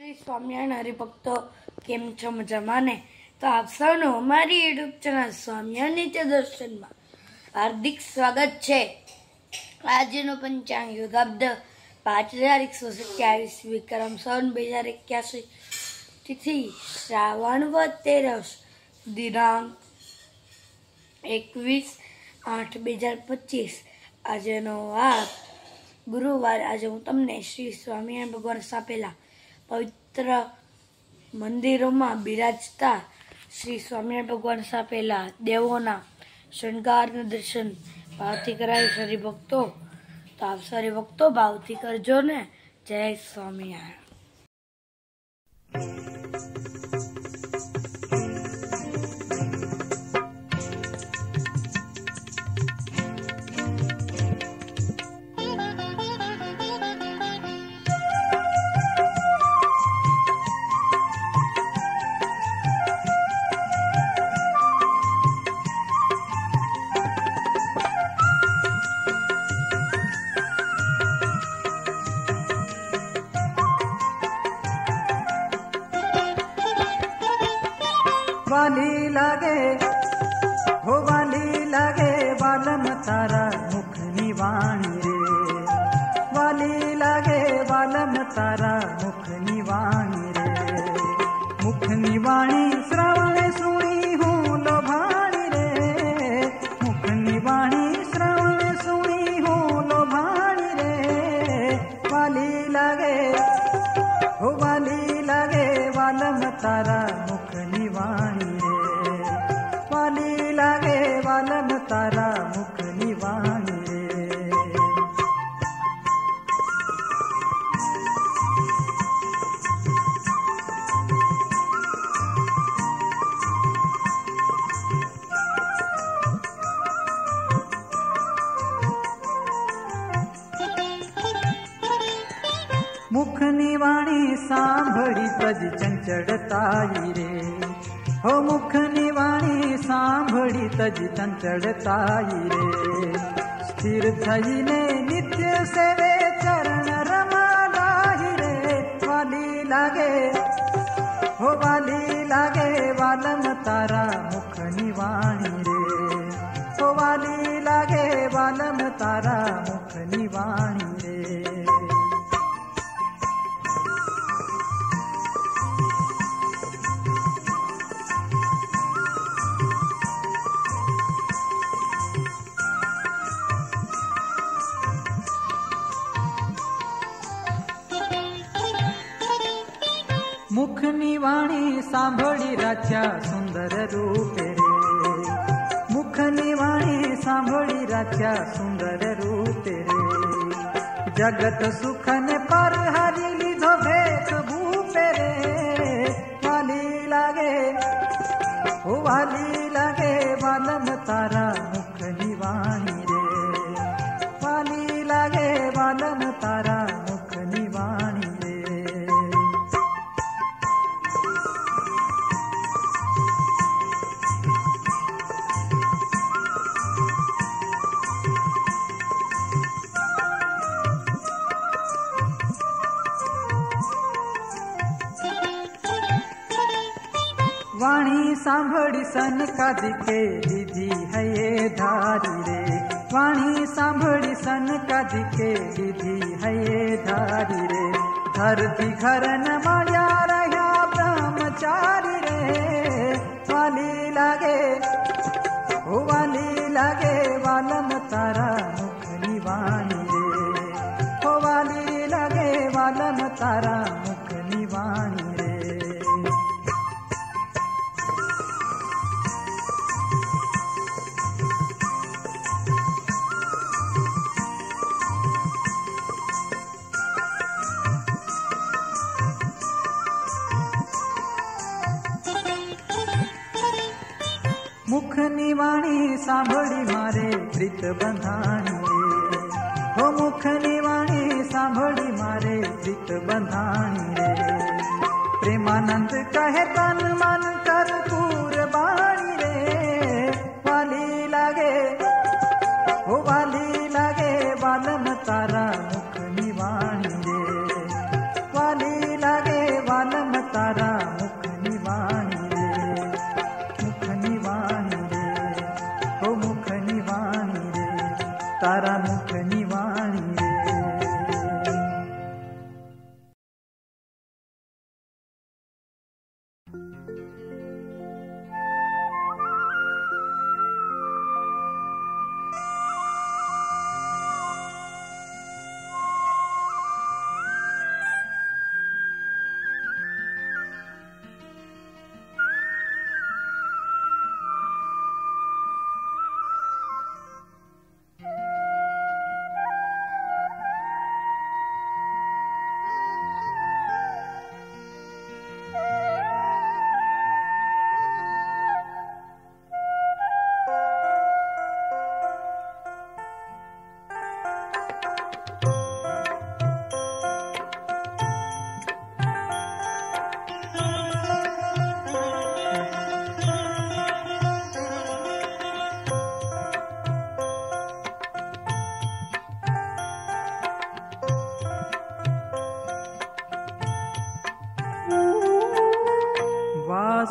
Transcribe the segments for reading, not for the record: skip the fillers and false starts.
श्री स्वामिनारायण हरिभक्तो केम छो मजामां ने। तो आप सबनो हमारी यूट्यूब चैनल स्वामिनारायण नित्य दर्शन में हार्दिक स्वागत है। आज पंचांग युगाब्द 5127 विक्रम सन 2081 तिथि श्रावण वद 13 दिनांक 21/8/2025 आज गुरुवार। आज हूँ तमने श्री स्वामिनारायण भगवान स्थापेला पवित्र मंदिरों में बिराजता श्री स्वामिनारायण भगवान स्थापेला देवोना श्रृंगार दर्शन भावथी करावीश हरिभक्तो। तो आप सारे भक्तो भावथी करजो ने। जय स्वामिनारायण। वाली लागे हो वाली लागे वालम तारा मुख निवाणी रे। वाली लागे वालम तारा मुख निवाणी रे। मुख निवाणी श्रवण सुनी हूँ लोभाणी रे। मुख निवाणी श्रवण सुनी हूँ लोभाणी रे। वाली लागे हो वाली लागे वालम तारा मुख निवाणी वाली लागे वालम तारा मुख निवाणी रे। मुख निवाणी सांभळी तज चंचड़ताई रे। हो मुख निवाणी सांभळी तज चंचड़ताई रे। स्थिर थईने नित्य सेवे चरण रमालाई रे। वाली लागे हो वाली लागे वालम तारा मुख निवाणी रे। हो वाली लागे वालम तारा मुख निवाणी रे। मुख निवाणी सांभळी राच्या सुंदर रूपे रे। मुख निवाणी सांभळी राच्या सुंदर रूपे रे। जगत सुख ने पर हरि लीधो भेट भूपे रे। वाली लागे हो वाली लागे वालम तारा मुख निवाणी रे। वाली लागे वालम तारा मुख निवाणी रे। वाणी सांभळी सनकादिके दीदी है ये धारी रे। वाणी सांभळी सनकादिके दीदी है ये धारी रे। धरती घर न माया रहा ब्रह्मचारी रे। वाली लागे हो वाली लागे वालम तारा मुख निवाणी रे। हो वाली लागे वालम तारा मुख निवाणी रे। मुख निवाणी सांभळी मारे प्रीत बंधाणी रे। हो मुख निवाणी सांभळी मारे प्रीत बंधाणी रे। प्रेमानंद कहे तन मन कर्पूर बाणी रे। वाली लागे हो वाली लागे वालम तारा मुख निवाणी रे। वाली लागे वाल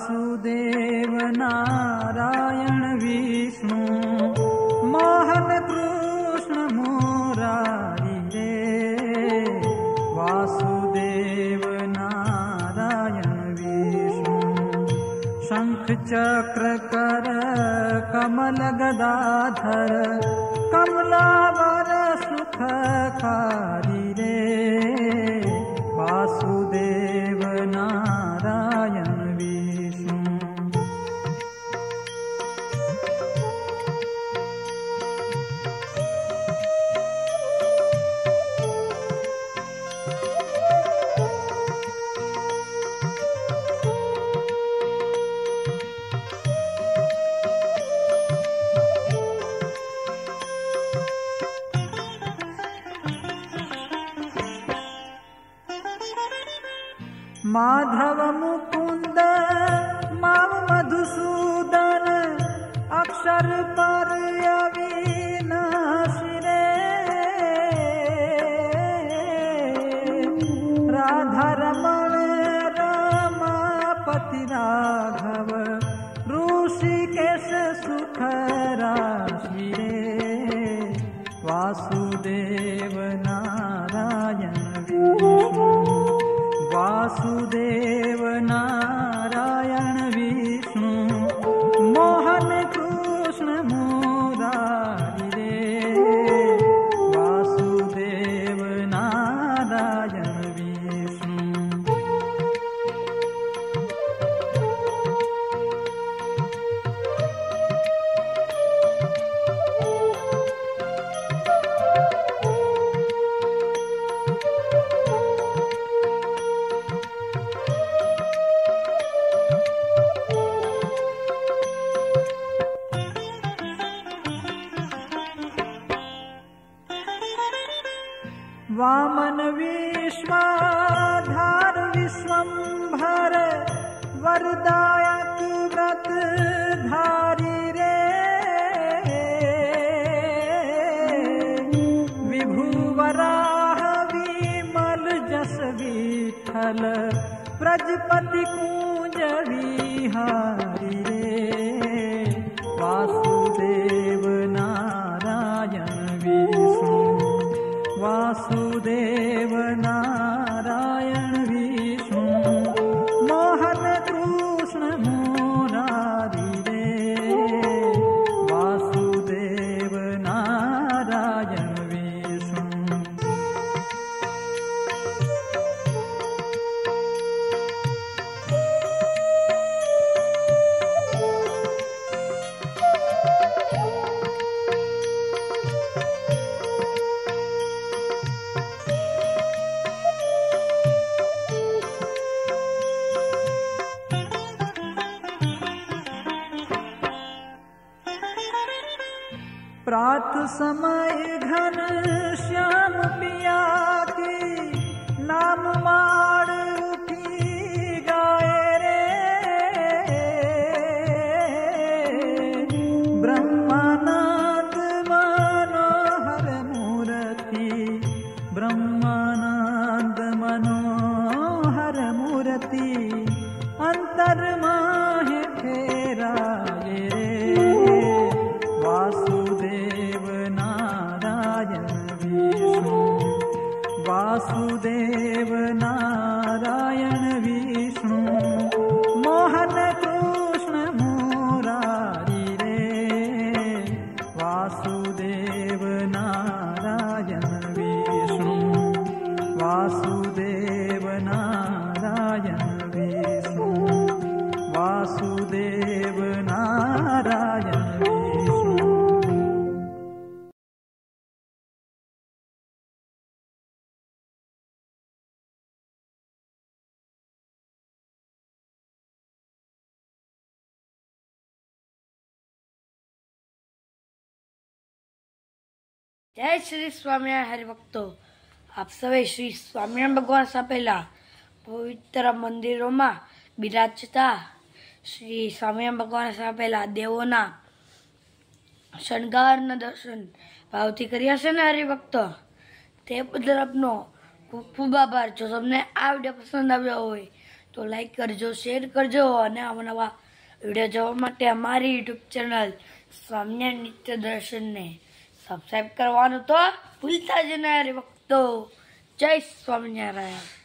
वासुदेव नारायण विष्णु मोहन कृष्ण मुरारी रे वासुदेव नारायण विष्णु शंख चक्र कर कमल गदाधर कमलावर सुखकारी रे वासुदेव नारायण विष्णु माधव मुकुंद माव मधुसूदन अक्षर पर अविनाशी रे राधा रमण रमापति राघव ऋषिकेश सुख राशि रे वासुदेव नारायण विष्णु वासुदेव नारायण विष्णु मोहन कृष्ण मुरारी रे वासुदेव नारायण विष्णु वामन विश्वाधार विश्वंभर वरदायक व्रत धारी रे विभु वराह विमल जस विठल प्रजपति कुंज विहारी रे वासुदेव नारायण विष्णु वासुदेव नारायण विष्णु मोहन कृष्ण मुरारी रे वासुदेव नारायण विष्णु प्रात समय घन श्याम पिया की नाम माड़ उठी गाए रे ब्रह्मानंद मनोहर मूर्ति ब्रह्मानंद मनोहर मूर्ति अंतर माहे फेराए रे वासुदेव नारायण विष्णु वासुदेव नारायण विष्णु मोहन कृष्ण मुरारी रे वासुदेव नारायण विष्णु वासुदेव नारायण विष्णु वासुदेव नारायण विष्णु जय श्री स्वामिनारायण हरिभक्तो आप सभी श्री स्वामिनारायण भगवान सापेला पवित्र मंदिरों में बिराजता श्री स्वामिनारायण भगवान सापेला देवोना शणगारना दर्शन भावथी कर्या छे ने हरिभक्तो ते बदल आपनो खूब खूब आभार। जो तमने आ विडियो पसंद आव्यो होय તો લાઈક કરજો, શેર કરજો અને આવા નવા વિડીયો જોવા માટે અમારી યુટ્યુબ ચેનલ સ્વામિનારાયણ નિત્ય દર્શનને સબસ્ક્રાઈબ કરવાનું તો ભૂલતા જ ના રે ભક્તો. જય સ્વામિનારાયણ.